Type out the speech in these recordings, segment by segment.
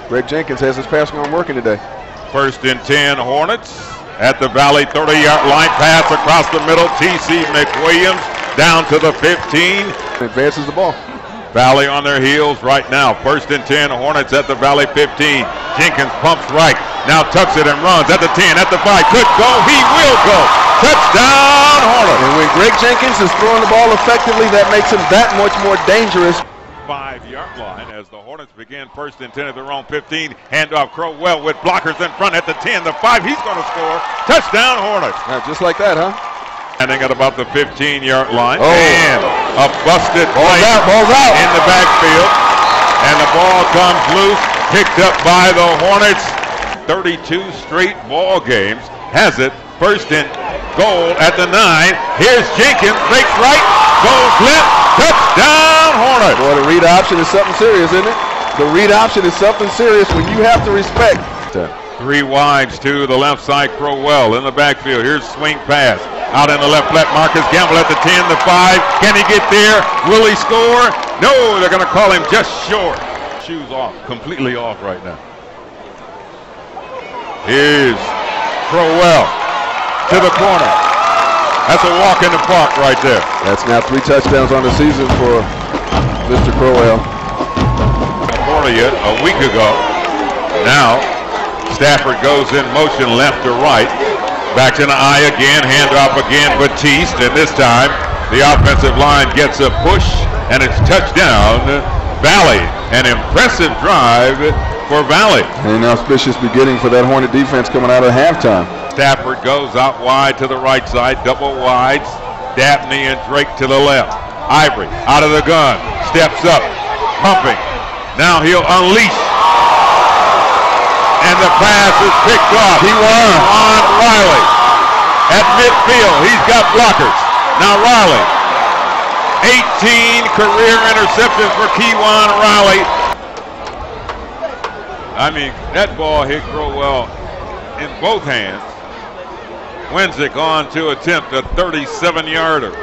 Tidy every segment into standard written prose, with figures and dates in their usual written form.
Greg Jenkins has his passing arm working today. 1st and 10 Hornets at the Valley 30-yard line. Pass across the middle. T.C. McWilliams down to the 15. Advances the ball. Valley on their heels right now. 1st and 10 Hornets at the Valley 15. Jenkins pumps right. Now tucks it and runs at the 10, at the 5. Could go. He will go. Touchdown Hornets. And when Greg Jenkins is throwing the ball effectively, that makes him that much more dangerous. 5-yard line as the Hornets begin 1st and 10 at their own 15. Handoff Crowell with blockers in front at the 10, the 5. He's going to score. Touchdown Hornets. Just like that, huh? Standing at about the 15-yard line. Oh. And a busted play ball's out in the backfield. And the ball comes loose, picked up by the Hornets. 32 straight ball games. Has it. 1st and goal at the 9. Here's Jenkins. Breaks right. Goes left. Touchdown Hornets. Boy, the read option is something serious, isn't it? The read option is something serious when you have to respect. 3 wides to the left side. Crowell in the backfield. Here's swing pass. Out in the left flat. Marcus Gamble at the 10, the 5. Can he get there? Will he score? No, they're going to call him just short. Shoes off. Completely off right now. Here's Crowell to the corner. That's a walk in the park right there. That's now 3 touchdowns on the season for Mr. Crowell. A week ago. Now Stafford goes in motion left to right. Back to the eye again. Handoff again. Batiste. And this time the offensive line gets a push and it's touchdown Valley. An impressive drive for Valley. And an auspicious beginning for that Hornet defense coming out of halftime. Stafford goes out wide to the right side, double wides. Dabney and Drake to the left. Ivory out of the gun, steps up, pumping. Now he'll unleash. And the pass is picked off. He won. On Riley at midfield. He's got blockers. Now Riley. 18 career interceptions for Kewan Riley. I mean, that ball hit Crowell in both hands. Wenzik on to attempt a 37-yarder.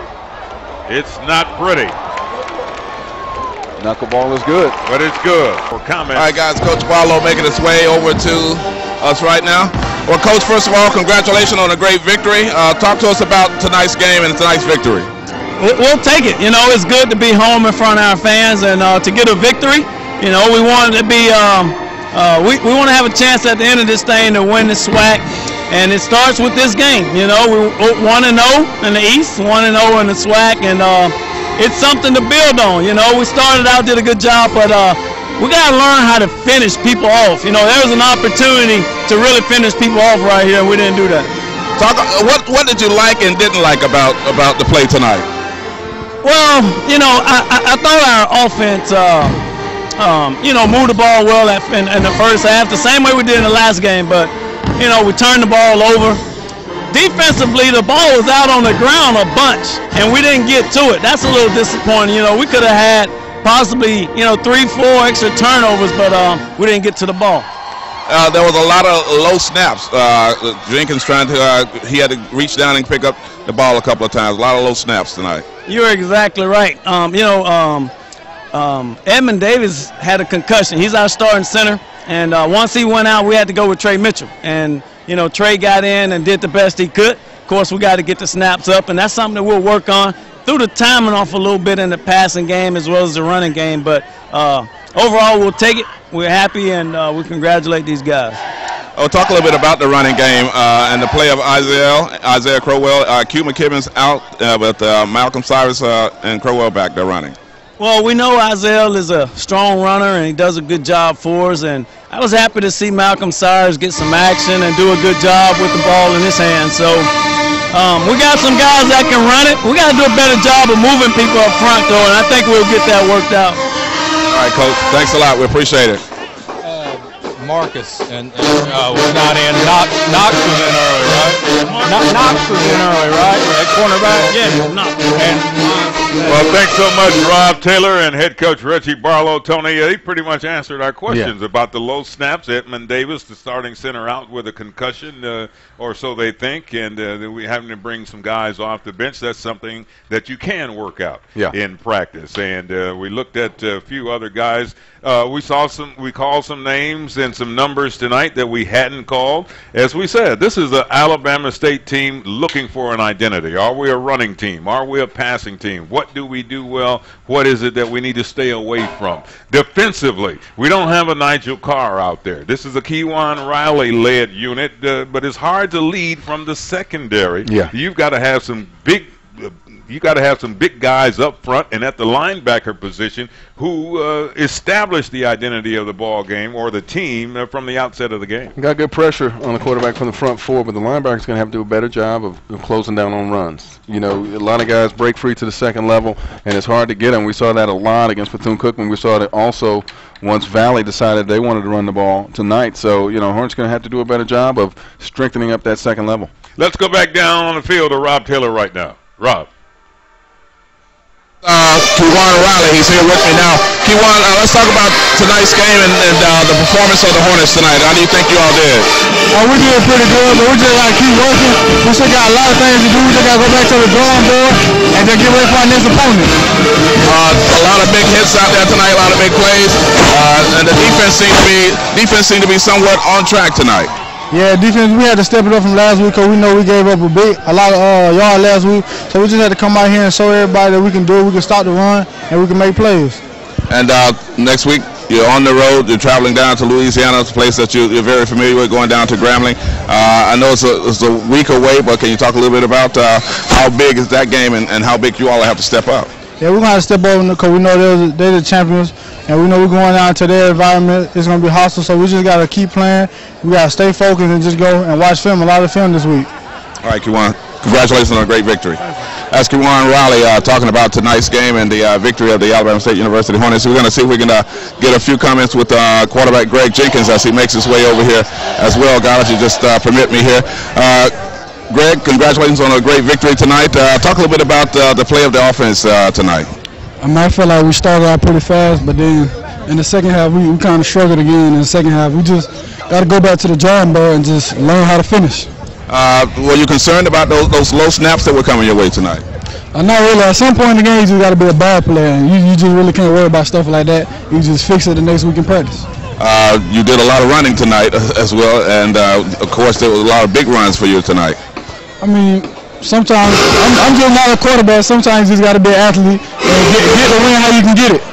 It's not pretty. Knuckleball is good. But it's good. For comments. All right, guys, Coach Barlow making his way over to us right now. Well, Coach, first of all, congratulations on a great victory. Talk to us about tonight's game and tonight's victory. We'll take it. You know, it's good to be home in front of our fans and to get a victory. You know, we want to be, we want to have a chance at the end of this thing to win the SWAC. And it starts with this game. You know, we're 1-0 in the East, 1-0 in the SWAC, and it's something to build on. You know, we started out, did a good job, but we got to learn how to finish people off. You know, there was an opportunity to really finish people off right here, and we didn't do that. Talk. What did you like and didn't like about the play tonight? Well, you know, I thought our offense, you know, moved the ball well in the first half, the same way we did in the last game, but you know, we turned the ball over. Defensively, the ball was out on the ground a bunch, and we didn't get to it. That's a little disappointing. You know, we could have had possibly, you know, 3-4 extra turnovers, but we didn't get to the ball. There was a lot of low snaps. Jenkins trying to, he had to reach down and pick up the ball a couple of times. A lot of low snaps tonight. You're exactly right. You know, Edmund Davis had a concussion. He's our starting center. And once he went out, we had to go with Trey Mitchell. And, you know, Trey got in and did the best he could. Of course, we got to get the snaps up, and that's something that we'll work on through the timing off a little bit in the passing game as well as the running game. But overall, we'll take it. We're happy, and we congratulate these guys. Oh, talk a little bit about the running game and the play of Isaiah Crowell. Q McKibben's out with Malcolm Cyrus and Crowell back there running. Well, we know Isaiah is a strong runner, and he does a good job for us. And I was happy to see Malcolm Cyrus get some action and do a good job with the ball in his hand. So we got some guys that can run it. We got to do a better job of moving people up front, though, and I think we'll get that worked out. All right, Coach. Thanks a lot. We appreciate it. Marcus was not in. Knox was in early, right? Knox was in early, right? At cornerback? Yeah, Knox. Well, thanks so much, Rob Taylor and head coach Reggie Barlow. Tony, he pretty much answered our questions about the low snaps. Edmund Davis, the starting center, out with a concussion, or so they think, and we having to bring some guys off the bench. That's something that you can work out in practice. And we looked at a few other guys. We called some names and some numbers tonight that we hadn't called. As we said, this is an Alabama State team looking for an identity. Are we a running team? Are we a passing team? What do we do well? What is it that we need to stay away from? Defensively, we don't have a Nigel Carr out there. This is a Kejuan Riley-led unit, but it's hard to lead from the secondary. Yeah. You've got to have some big guys up front and at the linebacker position who establish the identity of the ball game or the team from the outset of the game. Got good pressure on the quarterback from the front four, but the linebacker's going to have to do a better job of closing down on runs. You know, a lot of guys break free to the second level, and it's hard to get them. We saw that a lot against Bethune-Cookman. We saw that also once Valley decided they wanted to run the ball tonight. So, you know, Hornets going to have to do a better job of strengthening up that second level. Let's go back down on the field to Rob Taylor right now. Rob. Kejuan Riley, he's here with me now. Kejuan, let's talk about tonight's game and the performance of the Hornets tonight. How do you think you all did? We did pretty good, but we just got to keep working. We still got a lot of things to do. We just got to go back to the drawing board and just get ready for our next opponent. A lot of big hits out there tonight, a lot of big plays, and the defense seemed to be somewhat on track tonight. Yeah, defense, we had to step it up from last week because we know we gave up a lot of yard last week. So we just had to come out here and show everybody that we can do it, we can stop the run, and we can make plays. And next week, you're on the road, you're traveling down to Louisiana, it's a place that you're very familiar with, going down to Grambling. I know it's a week away, but can you talk a little bit about how big is that game and how big you all have to step up? Yeah, we're going to step over because we know they're the champions, and we know we're going down to their environment. It's going to be hostile, so we just got to keep playing. We got to stay focused and just go and watch film, a lot of film this week. All right, Kejuan, congratulations on a great victory. That's Kejuan Riley talking about tonight's game and the victory of the Alabama State University Hornets. We're going to see if we can get a few comments with quarterback Greg Jenkins as he makes his way over here as well. Guys, you just permit me here. Greg, congratulations on a great victory tonight. Talk a little bit about the play of the offense tonight. I feel like we started out pretty fast, but then in the second half, we kind of struggled again. In the second half, we just got to go back to the drawing board and just learn how to finish. Were you concerned about those low snaps that were coming your way tonight? Not really. At some point in the game, you just got to be a ball player. And you just really can't worry about stuff like that. You just fix it the next week in practice. You did a lot of running tonight as well, and of course there was a lot of big runs for you tonight. I mean, sometimes I'm just not a quarterback. Sometimes you just got to be an athlete and get the win how you can get it.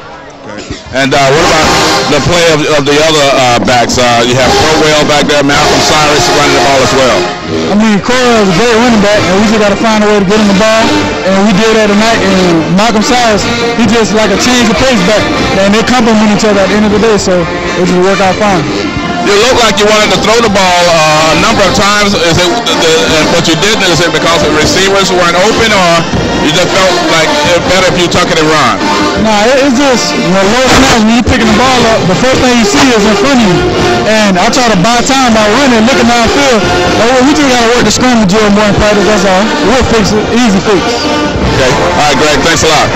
And what about the play of the other backs? You have Crowell back there, Malcolm Cyrus running the ball as well. I mean, Crowell is a great running back, and we just got to find a way to get him the ball. And we did that tonight. And Malcolm Cyrus, he just like a change of pace back, and they complement each other at the end of the day. So it just worked out fine. You look like you wanted to throw the ball a number of times. But you didn't? Is it because the receivers weren't open, or you just felt like it better if you tuck it and run? Nah, it's just low snaps. When you're picking the ball up, the first thing you see is in front of you. And I try to buy time by running, looking downfield. We just got to work the scramble drill more in practice. That's all. We'll fix it. Easy fix. Okay. All right, Greg. Thanks a lot.